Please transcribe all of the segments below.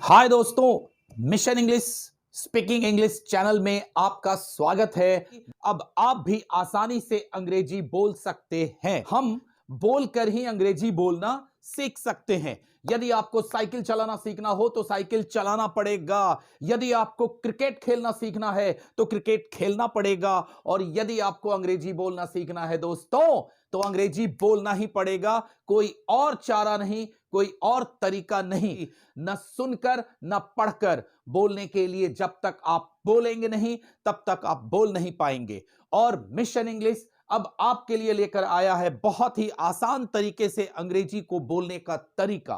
हाय दोस्तों, mission English speaking English channel में आपका स्वागत है। अब आप भी आसानी से अंग्रेजी बोल सकते हैं। हम बोलकर ही अंग्रेजी बोलना सीख सकते हैं। यदि आपको साइकिल चलाना सीखना हो तो साइकिल चलाना पड़ेगा। यदि आपको क्रिकेट खेलना सीखना है तो क्रिकेट खेलना पड़ेगा। और यदि आपको अंग्रेजी बोलना सीखना है दोस्तों तो अंग्रेजी बोलना ही पड़ेगा। कोई और चारा नहीं, कोई और तरीका नहीं। न सुनकर न पढ़कर बोलने के लिए जब तक आप बोलेंगे नहीं तब तक आप बोल नहीं पाएंगे। और मिशन इंग्लिश अब आपके लिए लेकर आया है बहुत ही आसान तरीके से अंग्रेजी को बोलने का तरीका।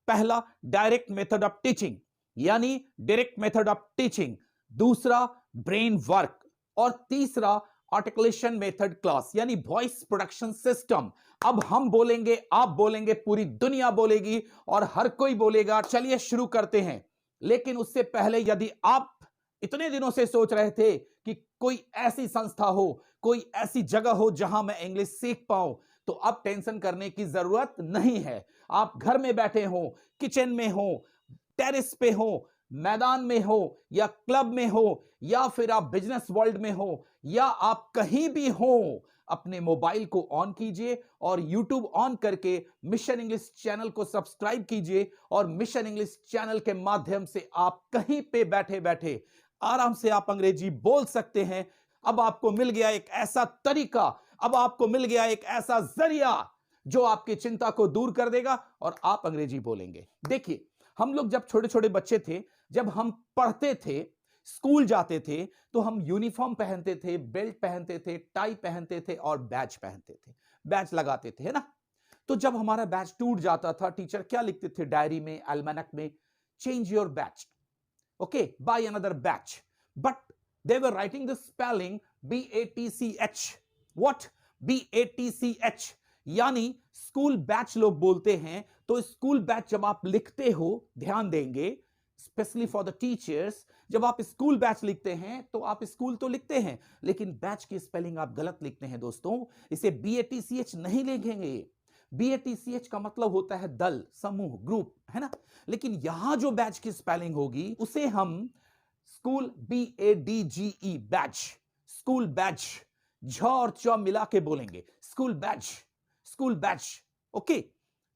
पहला, डायरेक्ट मेथड ऑफ टीचिंग, यानी डायरेक्ट मेथड ऑफ टीचिंग। दूसरा, ब्रेन वर्क। और तीसरा, आर्टिकुलेशन मेथड क्लास, यानी वॉइस प्रोडक्शन सिस्टम। अब हम बोलेंगे, आप बोलेंगे, पूरी दुनिया बोलेगी और हर कोई बोलेगा। चलिए शुरू करते हैं। लेकिन उससे पहले, यदि आप इतने दिनों से सोच रहे थे कि कोई ऐसी संस्था हो, कोई ऐसी जगह हो जहां मैं इंग्लिश सीख पाऊं, तो अब टेंशन करने की जरूरत नहीं है। आप घर में बैठे हो, किचन में हो, टेरेस पे हो, मैदान में हो, या क्लब में हो, या फिर आप बिजनेस वर्ल्ड में हो, या आप कहीं भी हो, अपने मोबाइल को ऑन कीजिए और YouTube ऑन करके मिशन इंग्लिश चैनल को सब्सक्राइब कीजिए। और मिशन इंग्लिश चैनल के माध्यम से आप कहीं पे बैठे बैठे आराम से आप अंग्रेजी बोल सकते हैं। अब आपको मिल गया एक ऐसा तरीका, अब आपको मिल गया एक ऐसा जरिया जो आपकी चिंता को दूर कर देगा और आप अंग्रेजी बोलेंगे। देखिए, हम लोग जब छोटे छोटे बच्चे थे, जब हम पढ़ते थे, स्कूल जाते थे, तो हम यूनिफॉर्म पहनते थे, बेल्ट पहनते थे, टाई पहनते थे और बैच पहनते थे, बैच लगाते थे, है ना। तो जब हमारा बैच टूट जाता था, टीचर क्या लिखते थे डायरी में, एल्मेनक में? Change your batch, okay, buy another batch. But they were writing the spelling BATCH. What? BATCH, यानी स्कूल बैच लोग बोलते हैं। तो स्कूल बैच जब आप लिखते हो, ध्यान देंगे, स्पेशली फॉर द टीचर्स, जब आप स्कूल बैच लिखते हैं तो आप स्कूल तो लिखते हैं, लेकिन बैच की स्पेलिंग आप गलत लिखते हैं दोस्तों। इसे BATCH नहीं लिखेंगे। BATCH का मतलब होता है दल, समूह, ग्रुप, है ना। लेकिन यहां जो बैच की स्पेलिंग होगी उसे हम school, BADGE, batch, school batch, झ और च मिला के बोलेंगे, school batch, school batch. Okay,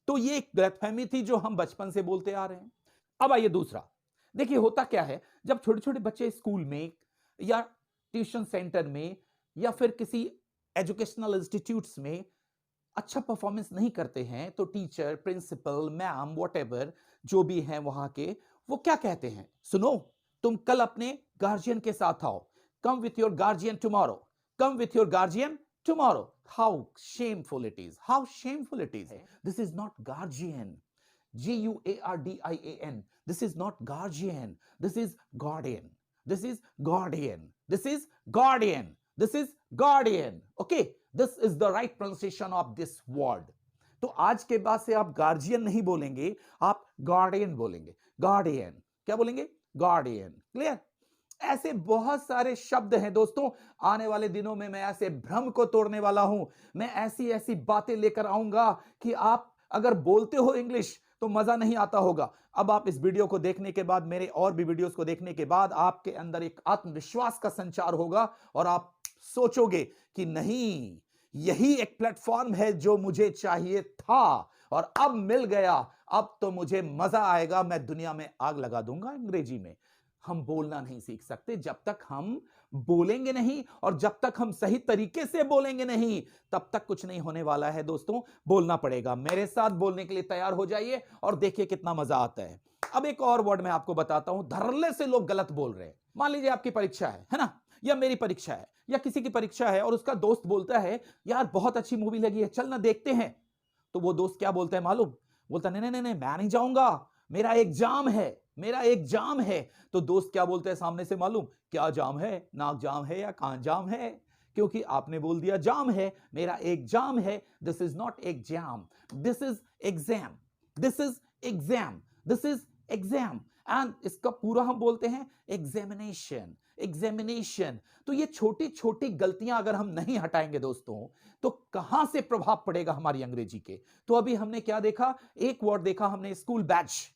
तो ये एक गलतफहमी थी जो हम बचपन से बोलते आ रहे हैं। अब आइए दूसरा। देखिए, होता क्या है, जब छोटे छोटे बच्चे स्कूल में या ट्यूशन सेंटर में या फिर किसी एजुकेशनल इंस्टीट्यूट्स में अच्छा परफॉर्मेंस नहीं करते हैं, तो टीचर, प्रिंसिपल, मैम, व्हाटएवर जो भी हैं वहां के, वो क्या कहते हैं? सुनो, तुम कल अपने गार्जियन के साथ आओ। Come with your guardian tomorrow, come with your guardian tomorrow. How shameful it is, how shameful it is. This is not guardian, GUARDIAN. This is not guardian. This is guardian. This is guardian. This is guardian. This is guardian. Okay. This is the right pronunciation of this word. तो आज के बाद से आप guardian नहीं बोलेंगे, आप guardian बोलेंगे। गार्डियन, क्या बोलेंगे? गार्डियन। क्लियर? ऐसे बहुत सारे शब्द हैं दोस्तों। आने वाले दिनों में मैं ऐसे भ्रम को तोड़ने वाला हूं। मैं ऐसी ऐसी बातें लेकर आऊंगा कि आप अगर बोलते हो इंग्लिश तो मजा नहीं आता होगा। अब आप इस वीडियो को देखने के बाद, मेरे और भी वीडियोस को देखने के बाद, आपके अंदर एक आत्मविश्वास का संचार होगा और आप सोचोगे कि नहीं, यही एक प्लेटफॉर्म है जो मुझे चाहिए था और अब मिल गया। अब तो मुझे मजा आएगा, मैं दुनिया में आग लगा दूंगा अंग्रेजी में। हम बोलना नहीं सीख सकते जब तक हम बोलेंगे नहीं, और जब तक हम सही तरीके से बोलेंगे नहीं तब तक कुछ नहीं होने वाला है दोस्तों। बोलना पड़ेगा। मेरे साथ बोलने के लिए तैयार हो जाइए और देखिए कितना मजा आता है। अब एक और वर्ड मैं आपको बताता हूं, धड़ल्ले से लोग गलत बोल रहे हैं। मान लीजिए आपकी परीक्षा है ना, या मेरी परीक्षा है, या किसी की परीक्षा है, और उसका दोस्त बोलता है यार बहुत अच्छी मूवी लगी है, चल ना देखते हैं। तो वो दोस्त क्या बोलता है मालूम? बोलता नहीं नहीं नहीं, मैं नहीं जाऊंगा, मेरा एग्जाम है, मेरा एग्जाम है। तो दोस्त क्या बोलते हैं सामने से मालूम? क्या जाम है? नाक जाम है या कान जाम है? क्योंकि आपने बोल दिया जाम है, मेरा एग्जाम है। This is not exam, this is exam, this is exam, this is exam. And इसका पूरा हम बोलते हैं एग्जामिनेशन, एग्जामिनेशन। तो ये छोटी छोटी गलतियां अगर हम नहीं हटाएंगे दोस्तों, तो कहां से प्रभाव पड़ेगा हमारी अंग्रेजी के? तो अभी हमने क्या देखा? एक वर्ड देखा हमने, school batch.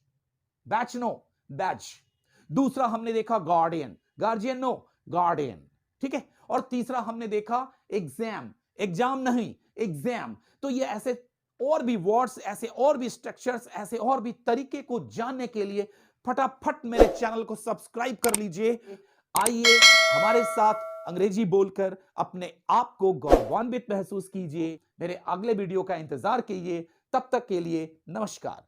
Batch no, badge. दूसरा हमने देखा गार्डियन, गार्जियन नो, गार्डियन, ठीक है। और तीसरा हमने देखा एग्जाम, एग्जाम नहीं एग्जाम। तो ये ऐसे और भी वर्ड्स, ऐसे और भी स्ट्रक्चर्स, ऐसे और भी तरीके को जानने के लिए फटाफट मेरे चैनल को सब्सक्राइब कर लीजिए। आइए हमारे साथ अंग्रेजी बोलकर अपने आप को गौरवान्वित महसूस कीजिए। मेरे अगले वीडियो का इंतजार कीजिए। तब तक के लिए नमस्कार।